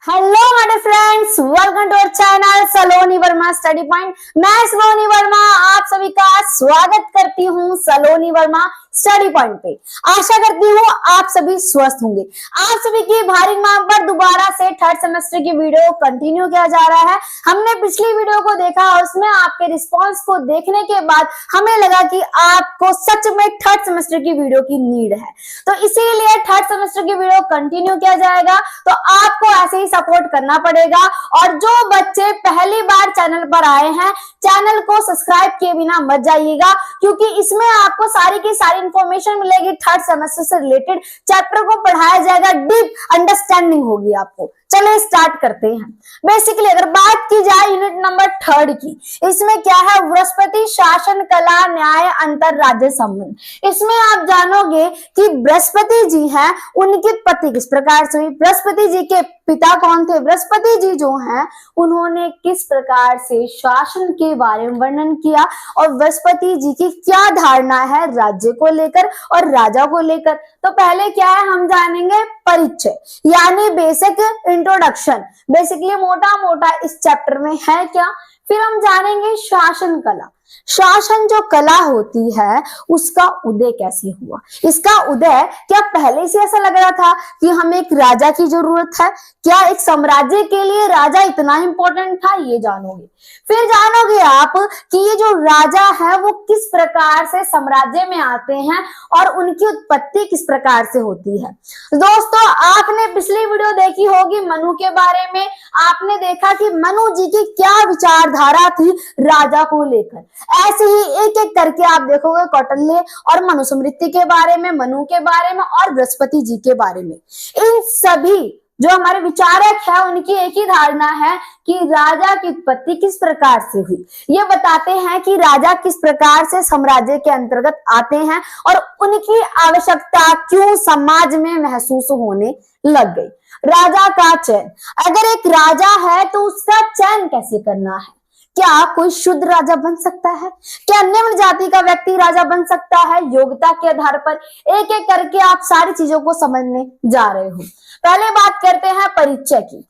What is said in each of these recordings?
Hello my friends, welcome to our channel Saloni Verma study point. मैं सलोनी वर्मा आप सभी का स्वागत करती हूँ सलोनी वर्मा स्टडी पॉइंट पे। आशा करती हूँ आप सभी स्वस्थ होंगे। आप सभी की भारी मांग पर दोबारा से थर्ड सेमेस्टर की वीडियो कंटिन्यू किया जा रहा है। हमने पिछली वीडियो को देखा और उसमें आपके रिस्पांस को देखने के बाद हमें लगा कि आपको सच में थर्ड सेमेस्टर की वीडियो की नीड है, तो इसीलिए थर्ड सेमेस्टर की वीडियो कंटिन्यू किया जाएगा। तो आपको ऐसे ही सपोर्ट करना पड़ेगा। और जो बच्चे पहली बार चैनल पर आए हैं, चैनल को सब्सक्राइब किए बिना मत जाइएगा, क्योंकि इसमें आपको सारी की सारी इंफॉर्मेशन मिलेगी। थर्ड सेमेस्टर से रिलेटेड चैप्टर को पढ़ाया जाएगा, डीप अंडरस्टैंडिंग होगी आपको। चलिए स्टार्ट करते हैं। बेसिकली अगर बात की जाए यूनिट नंबर 3 की, इसमें क्या है, बृहस्पति शासन कला न्याय अंतर राज्य संबंध। इसमें आप जानोगे कि बृहस्पति जी हैं, उनकी उत्पत्ति किस प्रकार से हुई, बृहस्पति जी के पिता कौन थे, बृहस्पति जी जो हैं उन्होंने किस प्रकार से शासन के बारे में वर्णन किया, और बृहस्पति जी की क्या धारणा है राज्य को लेकर और राजा को लेकर। तो पहले क्या है, हम जानेंगे परिचय यानी बेसिक इंट्रोडक्शन। बेसिकली मोटा मोटा इस चैप्टर में है क्या। फिर हम जानेंगे शासन कला। शासन जो कला होती है उसका उदय कैसे हुआ। इसका उदय क्या पहले से ऐसा लग रहा था कि हमें एक राजा की जरूरत है, क्या एक साम्राज्य के लिए राजा इतना इंपॉर्टेंट था, ये जानोगे। फिर जानोगे आप कि ये जो राजा है वो किस प्रकार से साम्राज्य में आते हैं और उनकी उत्पत्ति किस प्रकार से होती है। दोस्तों, आपने पिछली वीडियो देखी होगी मनु के बारे में। आपने देखा कि मनु जी की क्या विचारधारा थी राजा को लेकर। ऐसे ही एक एक करके आप देखोगे कौटिल्य और मनुस्मृति के बारे में, मनु के बारे में और बृहस्पति जी के बारे में। इन सभी जो हमारे विचारक है उनकी एक ही धारणा है कि राजा की उत्पत्ति किस प्रकार से हुई। ये बताते हैं कि राजा किस प्रकार से साम्राज्य के अंतर्गत आते हैं और उनकी आवश्यकता क्यों समाज में महसूस होने लग गई। राजा का चयन, अगर एक राजा है तो उसका चयन कैसे करना है। क्या कोई शुद्ध राजा बन सकता है, क्या निम्न जाति का व्यक्ति राजा बन सकता है, योग्यता के आधार पर। एक एक करके आप सारी चीजों को समझने जा रहे हो। पहले बात करते हैं परिचय की।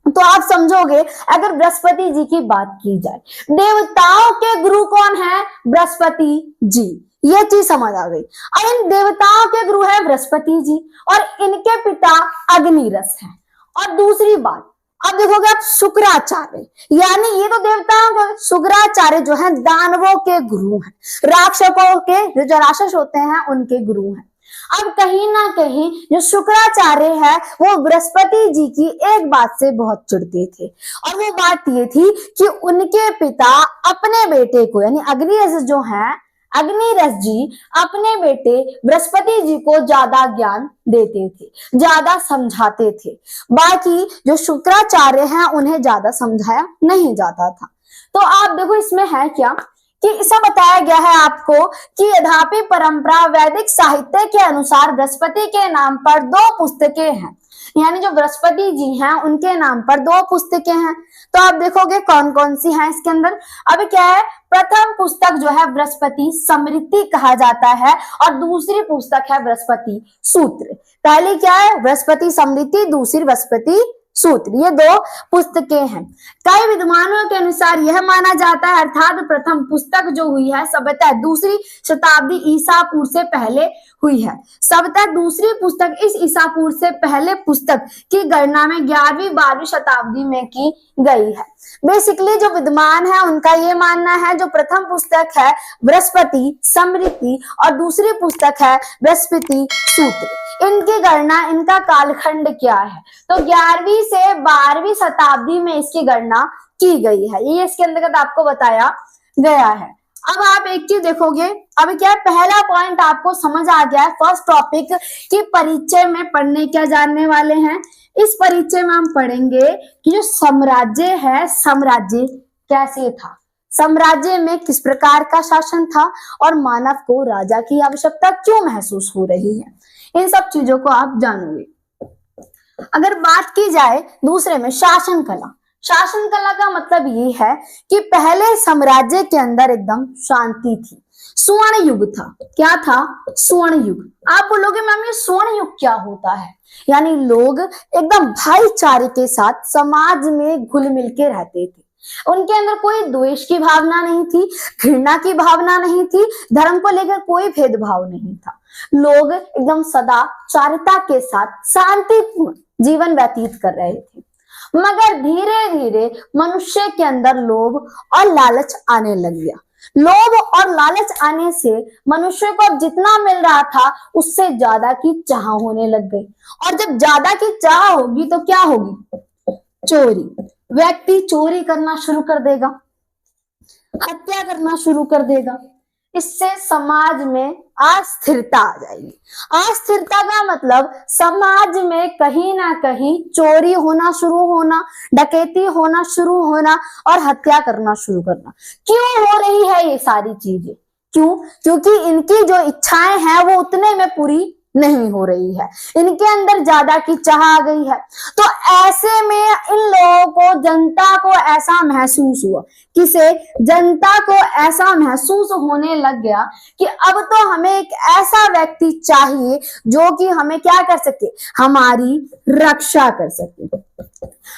तो आप समझोगे, अगर बृहस्पति जी की बात की जाए, देवताओं के गुरु कौन है, बृहस्पति जी। ये चीज समझ आ गई। और इन देवताओं के गुरु है बृहस्पति जी और इनके पिता अग्निरस हैं। और दूसरी बात, अब देखोगे आप शुक्राचार्य, यानी ये तो देवताओं के, शुक्राचार्य जो है दानवों के गुरु हैं, राक्षसों के जो राक्षस होते हैं उनके गुरु हैं। अब कहीं ना कहीं जो शुक्राचार्य है वो बृहस्पति जी की एक बात से बहुत चिढ़ते थे, और वो बात ये थी कि उनके पिता अपने बेटे को यानी अग्निरस जो है, अग्निरस जी अपने बेटे बृहस्पति जी को ज्यादा ज्ञान देते थे, ज्यादा समझाते थे। बाकी जो शुक्राचार्य हैं उन्हें ज्यादा समझाया नहीं जाता था। तो आप देखो इसमें है क्या कि ऐसा बताया गया है आपको कि यद्यपि परंपरा वैदिक साहित्य के अनुसार बृहस्पति के नाम पर 2 पुस्तकें हैं, यानी जो बृहस्पति जी हैं उनके नाम पर 2 पुस्तकें हैं। तो आप देखोगे कौन कौन सी हैं इसके अंदर। अब क्या है, प्रथम पुस्तक जो है बृहस्पति स्मृति कहा जाता है और दूसरी पुस्तक है बृहस्पति सूत्र। पहली क्या है, बृहस्पति स्मृति, दूसरी बृहस्पति सूत्र। ये 2 पुस्तकें हैं। कई विद्वानों के अनुसार यह माना जाता है, अर्थात प्रथम पुस्तक जो हुई है सबतः 2री शताब्दी ईसा पूर्व से पहले हुई है। सबतः दूसरी पुस्तक इस ईसा पूर्व से पहले पुस्तक की गणना में 11वीं-12वीं शताब्दी में की गई है। बेसिकली जो विद्वान है उनका ये मानना है जो प्रथम पुस्तक है बृहस्पति स्मृति और दूसरी पुस्तक है बृहस्पति सूत्र, इनकी गणना, इनका कालखंड क्या है, तो 11वीं से 12वीं शताब्दी में इसकी गणना की गई है। ये इसके अंतर्गत आपको बताया गया है। अब आप एक चीज देखोगे, अब क्या पहला पॉइंट आपको समझ आ गया है, फर्स्ट टॉपिक की परिचय में पढ़ने क्या जानने वाले हैं। इस परिचय में हम पढ़ेंगे कि जो साम्राज्य है, साम्राज्य कैसे था, साम्राज्य में किस प्रकार का शासन था और मानव को राजा की आवश्यकता क्यों महसूस हो रही है। इन सब चीजों को आप जानोगे। अगर बात की जाए दूसरे में शासन कला, शासन कला का मतलब ये है कि पहले साम्राज्य के अंदर एकदम शांति थी, स्वर्ण युग था। क्या था? स्वर्ण युग। आप बोलोगे मैम ये स्वर्ण युग क्या होता है? यानी लोग एकदम भाईचारे के साथ समाज में घुल मिल के रहते थे। उनके अंदर कोई द्वेष की भावना नहीं थी, घृणा की भावना नहीं थी, धर्म को लेकर कोई भेदभाव नहीं था। लोग एकदम सदाचारता के साथ शांतिपूर्ण जीवन व्यतीत कर रहे थे। मगर धीरे धीरे मनुष्य के अंदर लोभ और लालच आने लग गया। लोभ और लालच आने से मनुष्य को अब जितना मिल रहा था उससे ज्यादा की चाह होने लग गई। और जब ज्यादा की चाह होगी तो क्या होगी? चोरी। व्यक्ति चोरी करना शुरू कर देगा, हत्या करना शुरू कर देगा। इससे समाज में अस्थिरता आ जाएगी। अस्थिरता का मतलब समाज में कहीं ना कहीं चोरी होना शुरू होना, डकैती होना शुरू होना और हत्या करना शुरू करना। क्यों हो रही है ये सारी चीजें? क्यों? क्योंकि इनकी जो इच्छाएं हैं वो उतने में पूरी नहीं हो रही है, इनके अंदर ज्यादा की चाह आ गई है। तो ऐसे में इन लोगों को, जनता को ऐसा महसूस हुआ, किसे? जनता को ऐसा महसूस होने लग गया कि अब तो हमें एक ऐसा व्यक्ति चाहिए जो कि हमें क्या कर सके? हमारी रक्षा कर सके।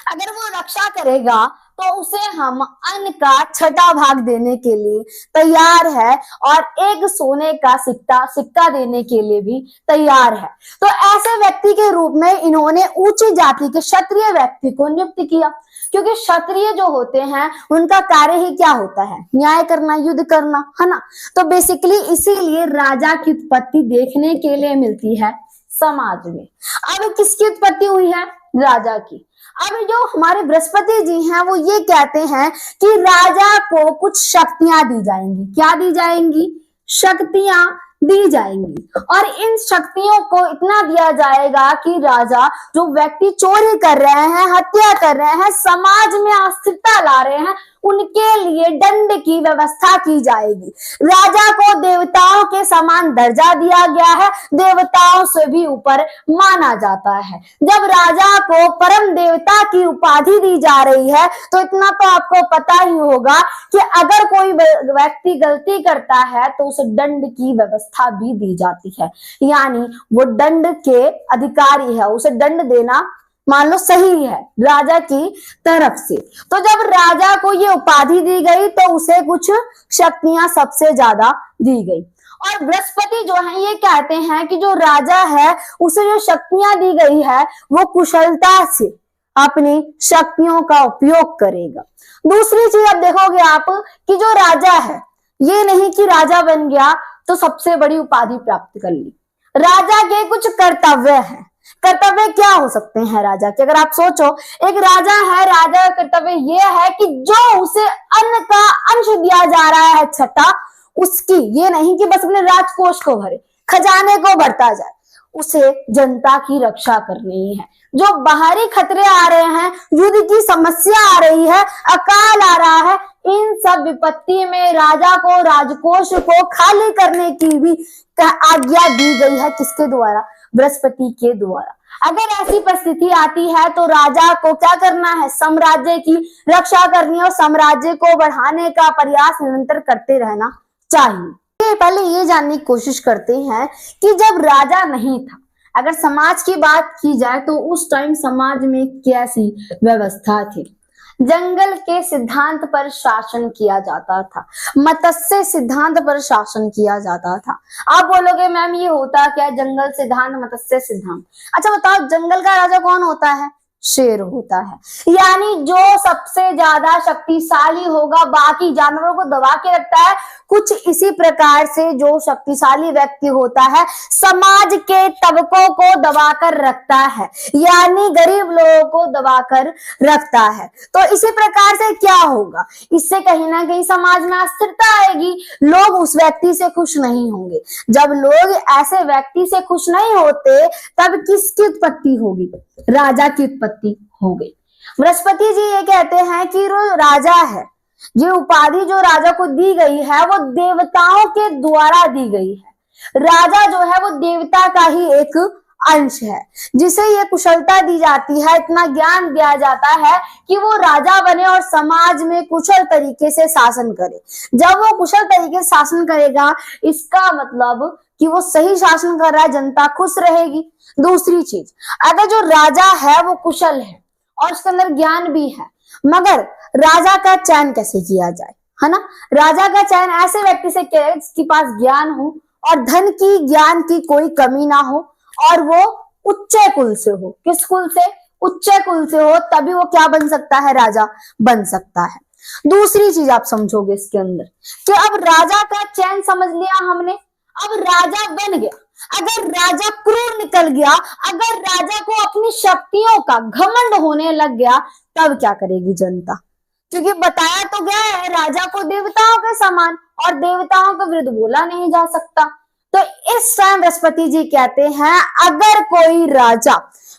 अगर वो रक्षा करेगा तो उसे हम अन्न का छठा भाग देने के लिए तैयार है और एक सोने का सिक्का देने के लिए भी तैयार है। तो ऐसे व्यक्ति के रूप में इन्होंने ऊंची जाति के क्षत्रिय व्यक्ति को नियुक्त किया, क्योंकि क्षत्रिय जो होते हैं उनका कार्य ही क्या होता है? न्याय करना, युद्ध करना, है ना। तो बेसिकली इसीलिए राजा की उत्पत्ति देखने के लिए मिलती है समाज में। अब किसकी उत्पत्ति हुई है? राजा की। अब जो हमारे बृहस्पति जी हैं वो ये कहते हैं कि राजा को कुछ शक्तियां दी जाएंगी। क्या दी जाएंगी? शक्तियां दी जाएंगी। और इन शक्तियों को इतना दिया जाएगा कि राजा, जो व्यक्ति चोरी कर रहे हैं, हत्या कर रहे हैं, समाज में अस्थिरता ला रहे हैं, उनके लिए दंड की व्यवस्था की जाएगी। राजा को देवताओं के समान दर्जा दिया गया है, देवताओं से भी ऊपर माना जाता है। जब राजा को परम देवता की उपाधि दी जा रही है तो इतना तो आपको पता ही होगा कि अगर कोई व्यक्ति गलती करता है तो उसे दंड की व्यवस्था भी दी जाती है। यानी वो दंड के अधिकारी है, उसे दंड देना मान लो सही है राजा की तरफ से। तो जब राजा को ये उपाधि दी गई तो उसे कुछ शक्तियां सबसे ज्यादा दी गई। और बृहस्पति जो है ये कहते हैं कि जो राजा है उसे जो शक्तियां दी गई है वो कुशलता से अपनी शक्तियों का उपयोग करेगा। दूसरी चीज अब देखोगे आप कि जो राजा है, ये नहीं कि राजा बन गया तो सबसे बड़ी उपाधि प्राप्त कर ली। राजा के कुछ कर्तव्य हैं। कर्तव्य क्या हो सकते हैं राजा के? अगर आप सोचो, एक राजा है, राजा का कर्तव्य ये है कि जो उसे अन्न का अंश दिया जा रहा है छठा, उसकी, ये नहीं कि बस अपने राजकोष को भरे, खजाने को बढ़ता जाए, उसे जनता की रक्षा करनी है। जो बाहरी खतरे आ रहे हैं, युद्ध की समस्या आ रही है, अकाल आ रहा है, इन सब विपत्ति में राजा को राजकोष को खाली करने की भी आज्ञा दी गई है। किसके द्वारा? बृहस्पति के द्वारा। अगर ऐसी परिस्थिति आती है तो राजा को क्या करना है? साम्राज्य की रक्षा करनी है और साम्राज्य को बढ़ाने का प्रयास निरंतर करते रहना चाहिए। पहले ये जानने की कोशिश करते हैं कि जब राजा नहीं था, अगर समाज की बात की जाए तो उस टाइम समाज में कैसी व्यवस्था थी? जंगल के सिद्धांत पर शासन किया जाता था, मत्स्य सिद्धांत पर शासन किया जाता था। आप बोलोगे मैम ये होता क्या? जंगल सिद्धांत, मत्स्य सिद्धांत। अच्छा बताओ, जंगल का राजा कौन होता है? शेर होता है। यानी जो सबसे ज्यादा शक्तिशाली होगा, बाकी जानवरों को दबा के रखता है। कुछ इसी प्रकार से जो शक्तिशाली व्यक्ति होता है समाज के तबकों को दबाकर रखता है, यानी गरीब लोगों को दबाकर रखता है। तो इसी प्रकार से क्या होगा? इससे कहीं ना कहीं समाज में अस्थिरता आएगी, लोग उस व्यक्ति से खुश नहीं होंगे। जब लोग ऐसे व्यक्ति से खुश नहीं होते तब किसकी उत्पत्ति होगी? राजा की उत्पत्ति हो गई। बृहस्पति जी ये कहते हैं कि जो राजा है, ये उपाधि जो राजा को दी गई है वो देवताओं के द्वारा दी गई है। राजा जो है वो देवता का ही एक अंश है, जिसे ये कुशलता दी जाती है, इतना ज्ञान दिया जाता है कि वो राजा बने और समाज में कुशल तरीके से शासन करे। जब वो कुशल तरीके से शासन करेगा, इसका मतलब कि वो सही शासन कर रहा है, जनता खुश रहेगी। दूसरी चीज, अगर जो राजा है वो कुशल है और उसके अंदर ज्ञान भी है, मगर राजा का चयन कैसे किया जाए, है ना। राजा का चयन ऐसे व्यक्ति से किया जिसके पास ज्ञान हो और धन की ज्ञान की कोई कमी ना हो और वो उच्च कुल से हो। किस कुल से? उच्च कुल से हो, तभी वो क्या बन सकता है? राजा बन सकता है। दूसरी चीज आप समझोगे इसके अंदर कि अब राजा का चयन समझ लिया हमने, अब राजा बन गया, अगर राजा क्रूर निकल गया, अगर राजा को अपनी शक्तियों का घमंड होने लग गया, तब क्या करेगी जनता? क्योंकि बताया तो गया है राजा को देवताओं के समान, और देवताओं के विरुद्ध बोला नहीं जा सकता। तो इस समय बृहस्पति जी कहते हैं अगर कोई राजा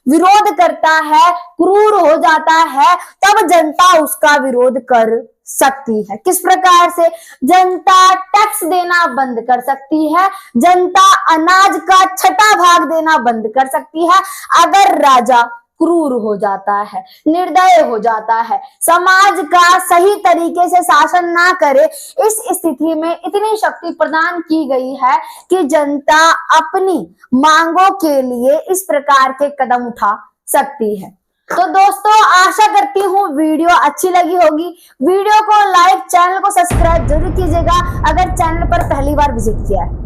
विरोध करता है, क्रूर हो जाता है, तब जनता उसका विरोध कर सकती है। किस प्रकार से? जनता टैक्स देना बंद कर सकती है, जनता अनाज का छठा भाग देना बंद कर सकती है अगर राजा क्रूर हो जाता है, निर्दय हो जाता है, समाज का सही तरीके से शासन ना करे। इस स्थिति में इतनी शक्ति प्रदान की गई है कि जनता अपनी मांगों के लिए इस प्रकार के कदम उठा सकती है। तो दोस्तों, आशा करती हूँ वीडियो अच्छी लगी होगी। वीडियो को लाइक, चैनल को सब्सक्राइब जरूर कीजिएगा अगर चैनल पर पहली बार विजिट किया है।